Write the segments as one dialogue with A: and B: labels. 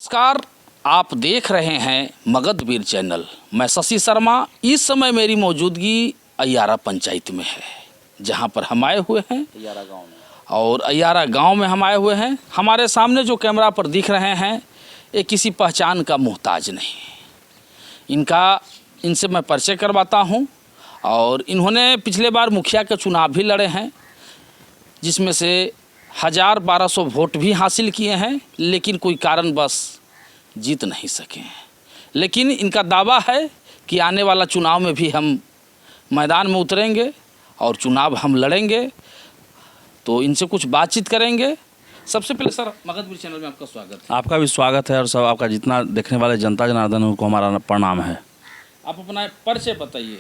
A: नमस्कार, आप देख रहे हैं मगधवीर चैनल। मैं शशि शर्मा। इस समय मेरी मौजूदगी अय्यारा पंचायत में है, जहां पर हम आए हुए हैं
B: अय्यारा गाँव में।
A: और अय्यारा गांव में हम आए हुए हैं। हमारे सामने जो कैमरा पर दिख रहे हैं ये किसी पहचान का मोहताज नहीं। इनसे मैं परिचय करवाता हूं। और इन्होंने पिछले बार मुखिया के चुनाव भी लड़े हैं, जिसमें से 1200 वोट भी हासिल किए हैं, लेकिन कोई कारणवश जीत नहीं सके हैं। लेकिन इनका दावा है कि आने वाला चुनाव में भी हम मैदान में उतरेंगे और चुनाव हम लड़ेंगे। तो इनसे कुछ बातचीत करेंगे। सबसे पहले सर, मगधवीर चैनल में आपका स्वागत है।
B: आपका भी स्वागत है और सब आपका जितना देखने वाले जनता जनार्दन उनको हमारा प्रणाम है।
A: आप अपना परिचय बताइए।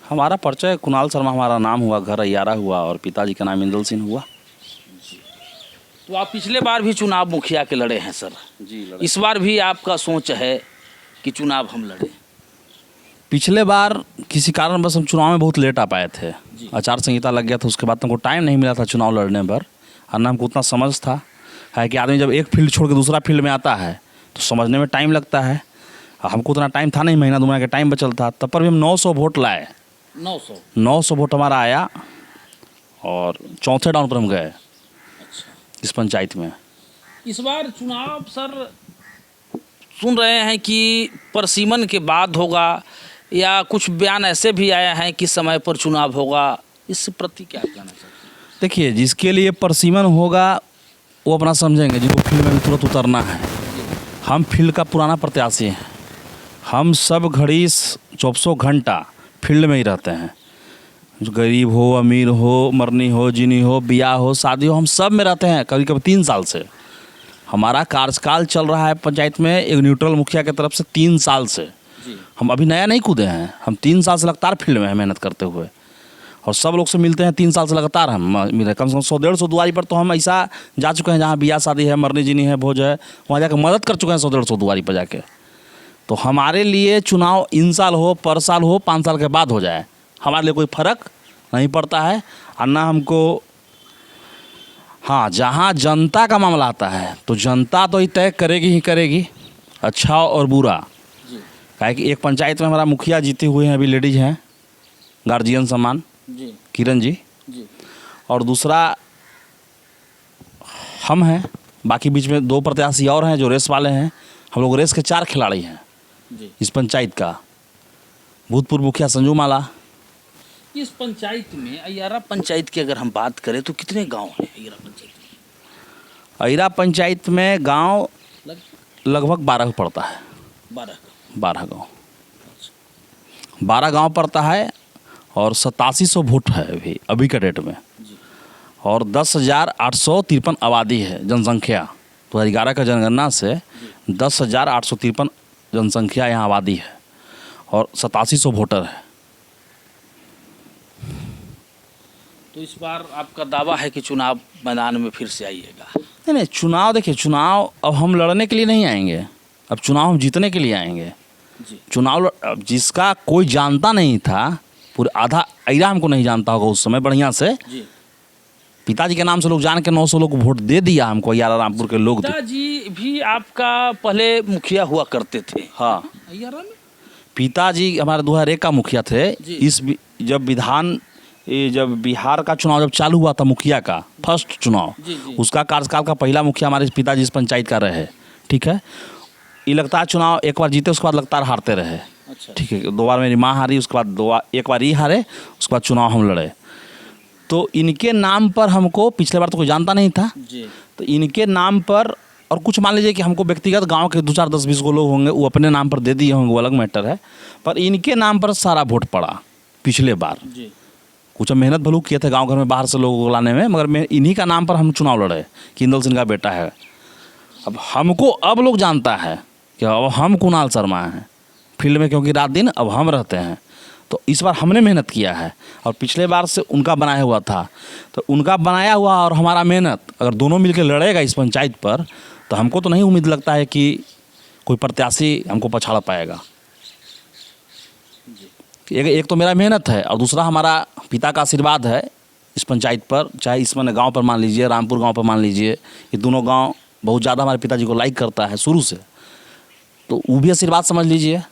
B: हमारा परिचय कुणाल शर्मा हमारा नाम हुआ, घर अय्यारा हुआ और पिताजी का नाम इंदल सिंह हुआ।
A: तो आप पिछले बार भी चुनाव मुखिया के लड़े हैं सर
B: जी।
A: इस बार भी आपका सोच है कि चुनाव हम लड़ें?
B: पिछले बार किसी कारण बस हम चुनाव में बहुत लेट आ पाए थे। आचार संहिता लग गया था, उसके बाद हमको टाइम नहीं मिला था चुनाव लड़ने पर। और ना हमको उतना समझ था है कि आदमी जब एक फील्ड छोड़ के दूसरा फील्ड में आता है तो समझने में टाइम लगता है। हमको उतना टाइम था नहीं, महीना 2 महीना का टाइम बचल था। तब पर भी हम 900 वोट लाए। 900 वोट हमारा आया और चौथे राउंड पर हम गए इस पंचायत में।
A: इस बार चुनाव सर सुन रहे हैं कि परसीमन के बाद होगा, या कुछ बयान ऐसे भी आया है कि समय पर चुनाव होगा। इस प्रति क्या कहना चाहते हैं?
B: देखिए, जिसके लिए परसीमन होगा वो अपना समझेंगे, जिनको फील्ड में तुरंत उतरना है। हम फील्ड का पुराना प्रत्याशी हैं। हम सब घड़ी 24 घंटा फील्ड में ही रहते हैं। जो गरीब हो, अमीर हो, मरनी हो, जीनी हो, ब्याह हो, शादी हो, हम सब में रहते हैं। कभी कभी 3 साल से हमारा कार्यकाल चल रहा है पंचायत में, एक न्यूट्रल मुखिया की तरफ से 3 साल से। हम अभी नया नहीं कूदे हैं। हम 3 साल से लगातार फील्ड में हैं मेहनत करते हुए, और सब लोग से मिलते हैं 3 साल से लगातार। हम मिले कम से कम 100-150 दुआरी पर तो हम ऐसा जा चुके हैं, जहाँ ब्याह शादी है, मरनी जीनी है, भोज है, वहाँ जाकर मदद कर चुके हैं 100-150 दुआरी पर जाके। तो हमारे लिए चुनाव इन साल हो, पर साल हो, 5 साल के बाद हो जाए, हमारे लिए कोई फ़र्क नहीं पड़ता है। और ना हमको, हाँ, जहाँ जनता का मामला आता है तो जनता तो ही तय करेगी ही करेगी, अच्छा और बुरा। काहे कि एक पंचायत में हमारा मुखिया जीते हुए हैं, अभी लेडीज हैं, गार्जियन सम्मान किरण जी। और दूसरा हम हैं। बाकी बीच में 2 प्रत्याशी और हैं जो रेस वाले हैं। हम लोग रेस के 4 खिलाड़ी हैं इस पंचायत का। भूतपूर्व मुखिया संजू माला।
A: इस पंचायत में, अय्यारा पंचायत की अगर हम बात करें तो कितने गांव हैं अय्यारा पंचायत में?
B: अय्यारा पंचायत में गांव लगभग 12 पड़ता है। 12 गांव 12 गांव पड़ता है और 8700 वोट है अभी के डेट में। और 10,853 आबादी है, जनसंख्या 2011 का जनगणना से 10,853 जनसंख्या यहाँ आबादी है और 8700 वोटर है।
A: तो इस बार आपका दावा है कि चुनाव मैदान में फिर से आइएगा?
B: नहीं, चुनाव, देखिए, चुनाव अब हम लड़ने के लिए नहीं आएंगे, अब चुनाव हम जीतने के लिए आएंगे। चुनाव जिसका कोई जानता नहीं था, पूरे आधा अय्यारा हमको नहीं जानता होगा उस समय बढ़िया से। पिताजी के नाम से लोग जान के 900 लोग वोट दे दिया हमको, अय्यारा रामपुर के लोग।
A: पिताजी भी आपका पहले मुखिया हुआ करते थे?
B: हाँ,
A: अय्यारा में पिताजी
B: हमारे 2001 का मुखिया थे। जब बिहार का चुनाव जब चालू हुआ था, मुखिया का फर्स्ट चुनाव, उसका कार्यकाल का पहला मुखिया हमारे पिताजी इस पंचायत का रहे। ठीक है, ये लगातार चुनाव एक बार जीते, उसके बाद लगातार हारते रहे। ठीक है, 2 बार मेरी माँ हारी, उसके बाद एक बार ये हारे, उसके बाद चुनाव हम लड़े। तो इनके नाम पर हमको, पिछले बार तो कोई जानता नहीं था, तो इनके नाम पर, और कुछ मान लीजिए कि हमको व्यक्तिगत गांव के 2-4 10-20 को लोग होंगे, वो अपने नाम पर दे दिए होंगे, वो अलग मैटर है। पर इनके नाम पर सारा वोट पड़ा पिछले बार। कुछ मेहनत भलू किए थे गांव घर में बाहर से लोगों को लाने में, मगर इन्हीं का नाम पर हम चुनाव लड़े कि इंदल सिंह का बेटा है। अब हमको अब लोग जानता है कि अब हम कुणाल शर्मा हैं फील्ड में, क्योंकि रात दिन अब हम रहते हैं। तो इस बार हमने मेहनत किया है, और पिछले बार से उनका बनाया हुआ था। तो उनका बनाया हुआ और हमारा मेहनत अगर दोनों मिलकर लड़ेगा इस पंचायत पर, तो हमको तो नहीं उम्मीद लगता है कि कोई प्रत्याशी हमको पछाड़ पाएगा। एक तो मेरा मेहनत है, और दूसरा हमारा पिता का आशीर्वाद है इस पंचायत पर। चाहे इस मैंने गाँव पर मान लीजिए, रामपुर गाँव पर मान लीजिए, ये दोनों गाँव बहुत ज़्यादा हमारे पिताजी को लाइक करता है शुरू से, तो वो भी आशीर्वाद समझ लीजिए।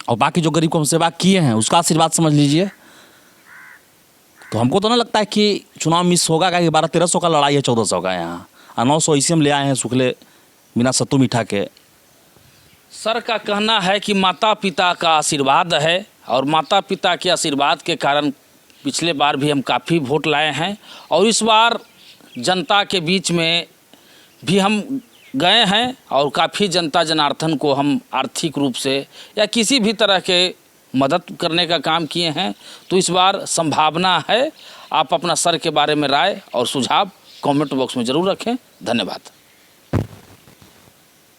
B: और बाकी जो गरीब को हम सेवा किए हैं उसका आशीर्वाद समझ लीजिए। तो हमको तो ना लगता है कि चुनाव मिस होगा, क्या 1200-1300 का लड़ाई है, 1400 का यहाँ, और 900 इसी हम ले आए हैं सुखले बिना सत्तू मीठा के।
A: सर का कहना है कि माता पिता का आशीर्वाद है, और माता पिता के आशीर्वाद के कारण पिछले बार भी हम काफ़ी वोट लाए हैं, और इस बार जनता के बीच में भी हम गए हैं, और काफ़ी जनता जनार्दन को हम आर्थिक रूप से या किसी भी तरह के मदद करने का काम किए हैं। तो इस बार संभावना है। आप अपना सर के बारे में राय और सुझाव कमेंट बॉक्स में ज़रूर रखें। धन्यवाद।